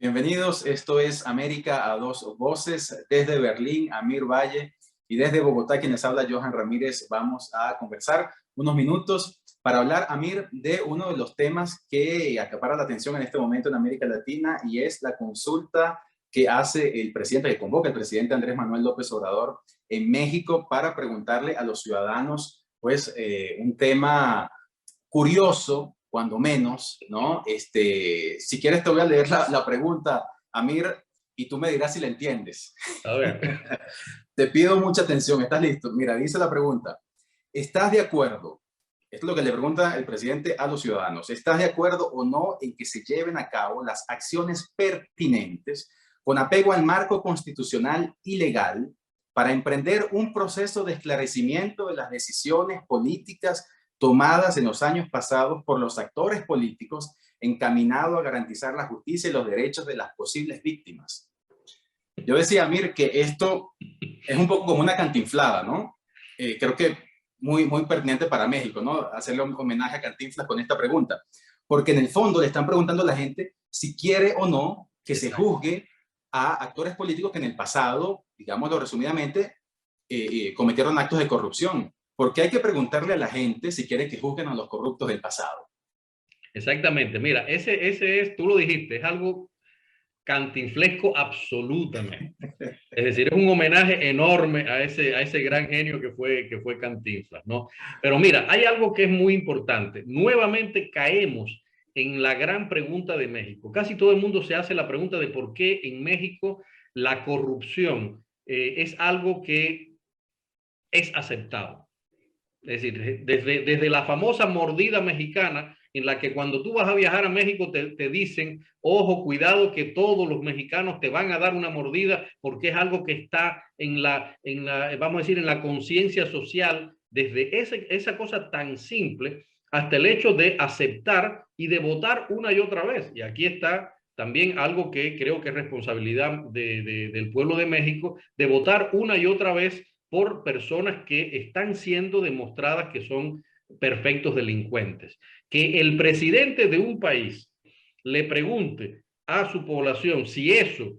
Bienvenidos, esto es América a dos voces. Desde Berlín, Amir Valle, y desde Bogotá, quienes habla Johan Ramírez. Vamos a conversar unos minutos para hablar, Amir, de uno de los temas que acapara la atención en este momento en América Latina, y es la consulta que hace el presidente, que convoca el presidente Andrés Manuel López Obrador en México para preguntarle a los ciudadanos, pues, un tema curioso, cuando menos, ¿no? Si quieres te voy a leer la pregunta, Amir, y tú me dirás si la entiendes. A ver. Te pido mucha atención, ¿estás listo? Mira, dice la pregunta: ¿estás de acuerdo? Esto es lo que le pregunta el presidente a los ciudadanos. ¿Estás de acuerdo o no en que se lleven a cabo las acciones pertinentes con apego al marco constitucional y legal para emprender un proceso de esclarecimiento de las decisiones políticas tomadas en los años pasados por los actores políticos, encaminado a garantizar la justicia y los derechos de las posibles víctimas? Yo decía, Amir, que esto es un poco como una cantinflada, ¿no? Creo que muy pertinente para México, ¿no? Hacerle un homenaje a Cantinflas con esta pregunta, porque en el fondo le están preguntando a la gente si quiere o no que se juzgue a actores políticos que en el pasado, digámoslo resumidamente, cometieron actos de corrupción. Porque hay que preguntarle a la gente si quiere que juzguen a los corruptos del pasado. Exactamente. Mira, ese es, tú lo dijiste, es algo cantinflesco absolutamente. Es decir, es un homenaje enorme a ese gran genio que fue Cantinflas, ¿no? Pero mira, hay algo que es muy importante. Nuevamente caemos en la gran pregunta de México. Casi todo el mundo se hace la pregunta de por qué en México la corrupción es algo que es aceptado. Es decir, desde la famosa mordida mexicana, en la que cuando tú vas a viajar a México te dicen, ojo, cuidado que todos los mexicanos te van a dar una mordida porque es algo que está vamos a decir, en la conciencia social, desde esa cosa tan simple hasta el hecho de aceptar y de votar una y otra vez. Y aquí está también algo que creo que es responsabilidad del pueblo de México, de votar una y otra vez por personas que están siendo demostradas que son perfectos delincuentes. Que el presidente de un país le pregunte a su población si eso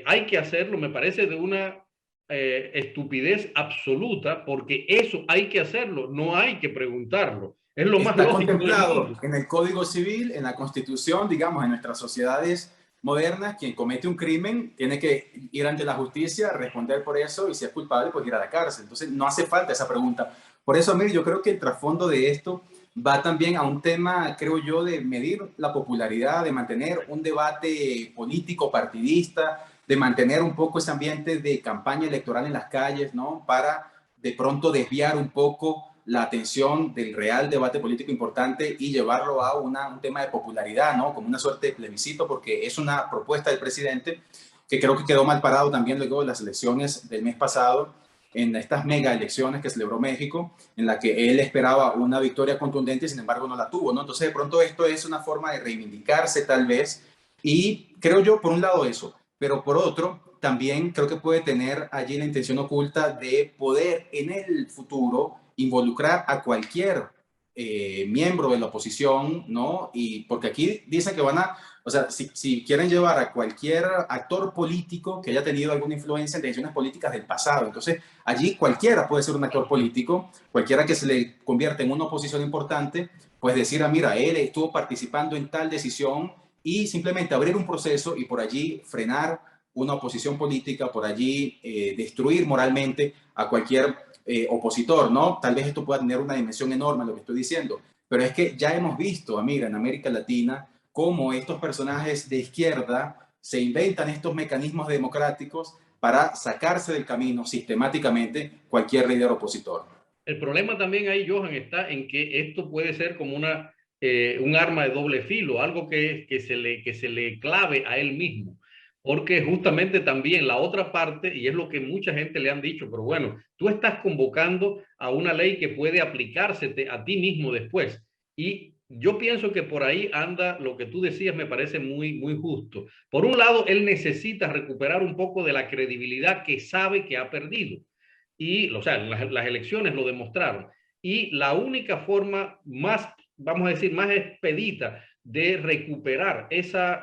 hay que hacerlo, me parece de una estupidez absoluta, porque eso hay que hacerlo, no hay que preguntarlo. Es lo más Está lógico del contemplado mundo. en el Código Civil, en la Constitución, digamos, en nuestras sociedades modernas. Quien comete un crimen tiene que ir ante la justicia, responder por eso, y si es culpable, pues ir a la cárcel. Entonces, no hace falta esa pregunta. Por eso, Amir, yo creo que el trasfondo de esto va también a un tema, creo yo, de medir la popularidad, de mantener un debate político partidista, de mantener un poco ese ambiente de campaña electoral en las calles, ¿no? Para de pronto desviar un poco la atención del real debate político importante y llevarlo a un tema de popularidad, ¿no? Como una suerte de plebiscito, porque es una propuesta del presidente que creo que quedó mal parado también luego de las elecciones del mes pasado, en estas mega elecciones que celebró México, en la que él esperaba una victoria contundente y sin embargo no la tuvo, ¿no? Entonces de pronto esto es una forma de reivindicarse tal vez, y creo yo por un lado eso, pero por otro también creo que puede tener allí la intención oculta de poder en el futuro involucrar a cualquier miembro de la oposición, ¿no? Y porque aquí dicen que van a, o sea, si quieren llevar a cualquier actor político que haya tenido alguna influencia en decisiones políticas del pasado, entonces allí cualquiera puede ser un actor político, cualquiera que se le convierta en una oposición importante, pues decir, ah, mira, él estuvo participando en tal decisión, y simplemente abrir un proceso y por allí frenar una oposición política, por allí destruir moralmente a cualquier opositor, ¿no? Tal vez esto pueda tener una dimensión enorme, lo que estoy diciendo, pero es que ya hemos visto, amiga, en América Latina, cómo estos personajes de izquierda se inventan estos mecanismos democráticos para sacarse del camino sistemáticamente cualquier líder opositor. El problema también ahí, Johan, está en que esto puede ser como un arma de doble filo, algo que se le clave a él mismo. Porque justamente también la otra parte, y es lo que mucha gente le han dicho, pero bueno, tú estás convocando a una ley que puede aplicársete a ti mismo después. Y yo pienso que por ahí anda lo que tú decías, me parece muy justo. Por un lado, él necesita recuperar un poco de la credibilidad que sabe que ha perdido. Y, o sea, las elecciones lo demostraron. Y la única forma más, vamos a decir, más expedita de recuperar esa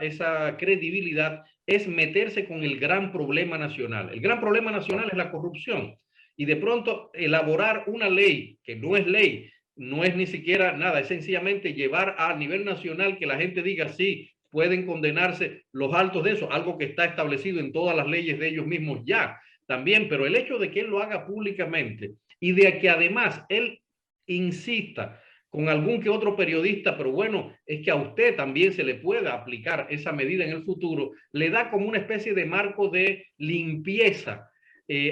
credibilidad es meterse con el gran problema nacional. El gran problema nacional es la corrupción. Y de pronto elaborar una ley que no es ley, no es ni siquiera nada, es sencillamente llevar a nivel nacional que la gente diga sí, pueden condenarse los altos de eso, algo que está establecido en todas las leyes de ellos mismos ya también, pero el hecho de que él lo haga públicamente y de que además él insista con algún que otro periodista, pero bueno, es que a usted también se le pueda aplicar esa medida en el futuro, le da como una especie de marco de limpieza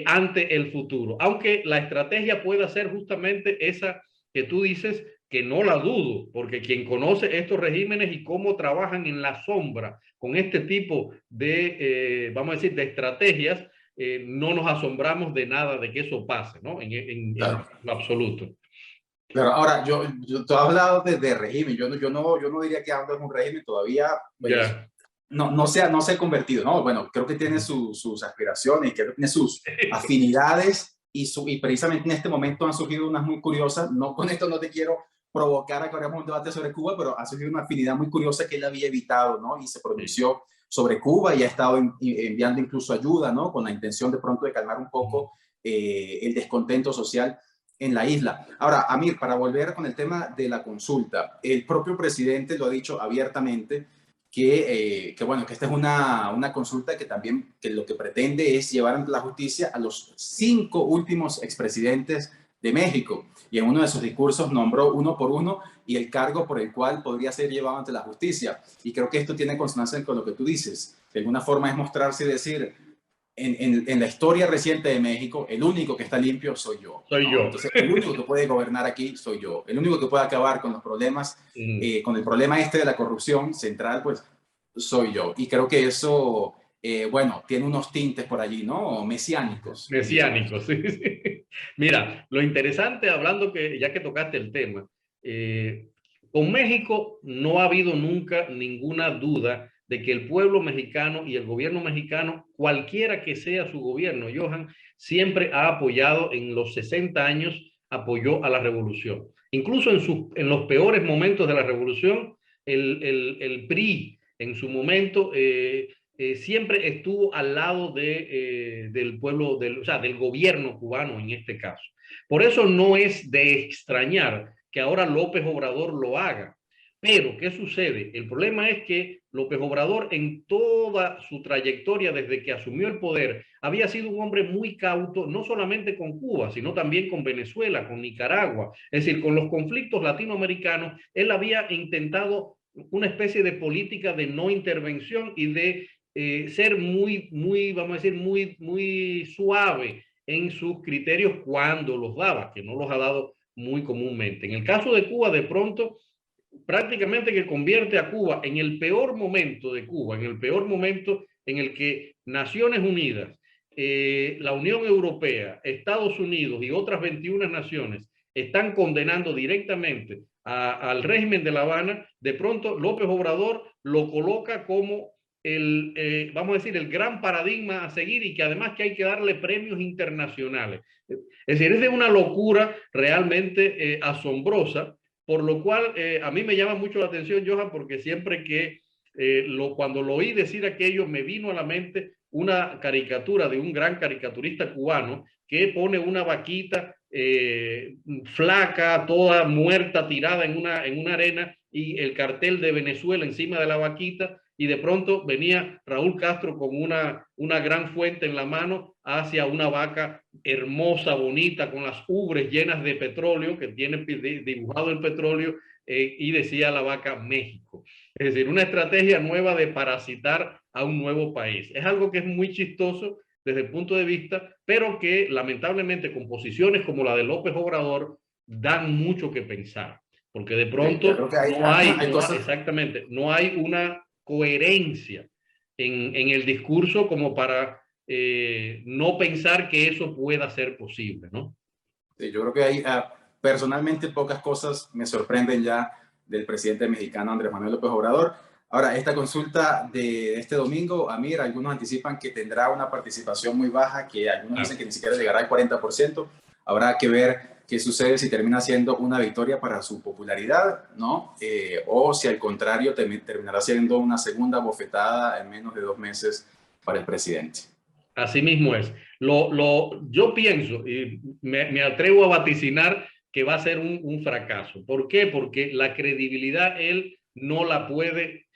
ante el futuro. Aunque la estrategia pueda ser justamente esa que tú dices, que no la dudo, porque quien conoce estos regímenes y cómo trabajan en la sombra con este tipo de, vamos a decir, de estrategias, no nos asombramos de nada de que eso pase, ¿no? Claro. En lo absoluto. Claro, ahora, tú has hablado de régimen, yo no diría que ando en un régimen todavía, pues, Ya. no se ha convertido, ¿no? Bueno, creo que tiene sus aspiraciones, creo que tiene sus afinidades y precisamente en este momento han surgido unas muy curiosas, no con esto no te quiero provocar a que hagamos un debate sobre Cuba, pero ha surgido una afinidad muy curiosa que él había evitado, ¿no? Y se pronunció sobre Cuba y ha estado enviando incluso ayuda, ¿no? Con la intención de pronto de calmar un poco el descontento social en la isla. Ahora, Amir, para volver con el tema de la consulta, el propio presidente lo ha dicho abiertamente bueno, que esta es una consulta que también que lo que pretende es llevar ante la justicia a los 5 últimos expresidentes de México. Y en uno de sus discursos nombró uno por uno y el cargo por el cual podría ser llevado ante la justicia. Y creo que esto tiene consonancia con lo que tú dices. De alguna forma es mostrarse y decir, en la historia reciente de México, el único que está limpio soy yo. Soy ¿no? yo. Entonces, el único que puede gobernar aquí soy yo. El único que puede acabar con los problemas, con el problema este de la corrupción central, pues soy yo. Y creo que eso, bueno, tiene unos tintes por allí, ¿no? Mesiánicos. Mesiánicos, sí, sí. Mira, lo interesante, hablando que ya que tocaste el tema, con México no ha habido nunca ninguna duda de que el pueblo mexicano y el gobierno mexicano, cualquiera que sea su gobierno, Johan, siempre ha apoyado en los 60 años, apoyó a la revolución. Incluso en los peores momentos de la revolución, el PRI en su momento siempre estuvo al lado del pueblo, o sea, del gobierno cubano en este caso. Por eso no es de extrañar que ahora López Obrador lo haga. Pero, ¿qué sucede? El problema es que López Obrador en toda su trayectoria desde que asumió el poder había sido un hombre muy cauto, no solamente con Cuba, sino también con Venezuela, con Nicaragua. Es decir, con los conflictos latinoamericanos, él había intentado una especie de política de no intervención y de ser muy, vamos a decir, muy suave en sus criterios cuando los daba, que no los ha dado muy comúnmente. En el caso de Cuba, de pronto, prácticamente que convierte a Cuba en el peor momento de Cuba, en el peor momento en el que Naciones Unidas, la Unión Europea, Estados Unidos y otras 21 naciones están condenando directamente al régimen de La Habana. De pronto López Obrador lo coloca como vamos a decir, el gran paradigma a seguir y que además que hay que darle premios internacionales. Es decir, es de una locura realmente asombrosa, por lo cual a mí me llama mucho la atención, Johan, porque siempre que cuando lo oí decir aquello me vino a la mente una caricatura de un gran caricaturista cubano que pone una vaquita flaca, toda muerta, tirada en una arena y el cartel de Venezuela encima de la vaquita, y de pronto venía Raúl Castro con una gran fuente en la mano hacia una vaca hermosa, bonita, con las ubres llenas de petróleo, que tiene dibujado el petróleo, y decía la vaca México. Es decir, una estrategia nueva de parasitar a un nuevo país. Es algo que es muy chistoso desde el punto de vista, pero que lamentablemente con posiciones como la de López Obrador dan mucho que pensar, porque de pronto hay cosas. exactamente, no hay una coherencia en el discurso como para no pensar que eso pueda ser posible, ¿no? Sí, yo creo que hay, personalmente, pocas cosas me sorprenden ya del presidente mexicano Andrés Manuel López Obrador. Ahora, esta consulta de este domingo, Amir, algunos anticipan que tendrá una participación muy baja, que algunos dicen que ni siquiera llegará al 40%. Habrá que ver qué sucede si termina siendo una victoria para su popularidad, ¿no? O si al contrario terminará siendo una segunda bofetada en menos de 2 meses para el presidente. Así mismo es. Yo pienso y me atrevo a vaticinar que va a ser un fracaso. ¿Por qué? Porque la credibilidad él no la puede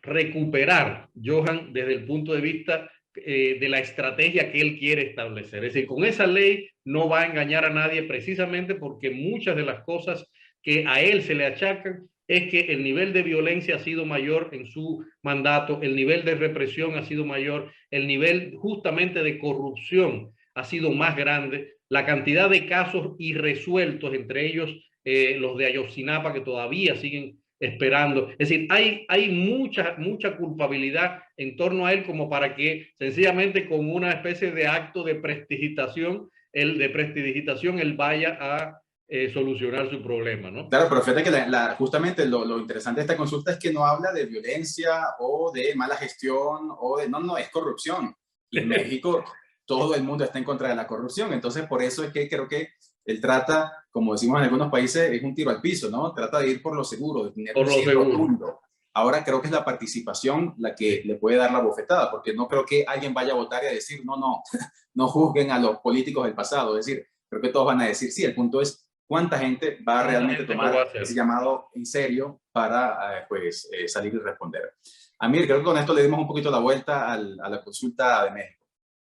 recuperar, Johan, desde el punto de vista de la estrategia que él quiere establecer. Es decir, con esa ley no va a engañar a nadie precisamente porque muchas de las cosas que a él se le achacan es que el nivel de violencia ha sido mayor en su mandato, el nivel de represión ha sido mayor, el nivel justamente de corrupción ha sido más grande, la cantidad de casos irresueltos, entre ellos los de Ayotzinapa, que todavía siguen esperando. Es decir, hay mucha culpabilidad en torno a él como para que sencillamente con una especie de acto de prestidigitación, él vaya a solucionar su problema, ¿no? Claro, pero fíjate que justamente lo interesante de esta consulta es que no habla de violencia o de mala gestión o de... No, es corrupción. Y en México todo el mundo está en contra de la corrupción. Entonces, por eso es que creo que él trata, como decimos en algunos países, es un tiro al piso, ¿no? Trata de ir por lo seguro, de tener un sí rotundo. Ahora creo que es la participación la que le puede dar la bofetada, porque no creo que alguien vaya a votar y a decir, no juzguen a los políticos del pasado. Es decir, creo que todos van a decir sí. El punto es cuánta gente va a realmente tomar ese llamado en serio para salir y responder. Amir, creo que con esto le dimos un poquito la vuelta a la consulta de México.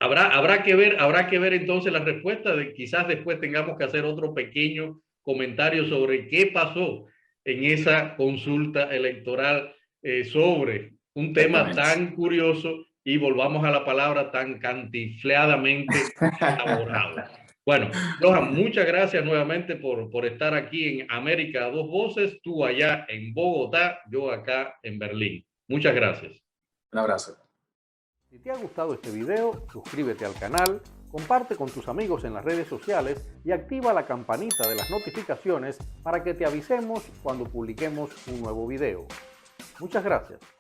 Habrá que ver entonces la respuesta. Quizás después tengamos que hacer otro pequeño comentario sobre qué pasó en esa consulta electoral sobre un tema tan curioso y volvamos a la palabra tan cantinfleadamente elaborado. Bueno, Johan, muchas gracias nuevamente por estar aquí en América a Dos Voces, tú allá en Bogotá, yo acá en Berlín. Muchas gracias. Un abrazo. Si te ha gustado este video, suscríbete al canal, comparte con tus amigos en las redes sociales y activa la campanita de las notificaciones para que te avisemos cuando publiquemos un nuevo video. Muchas gracias.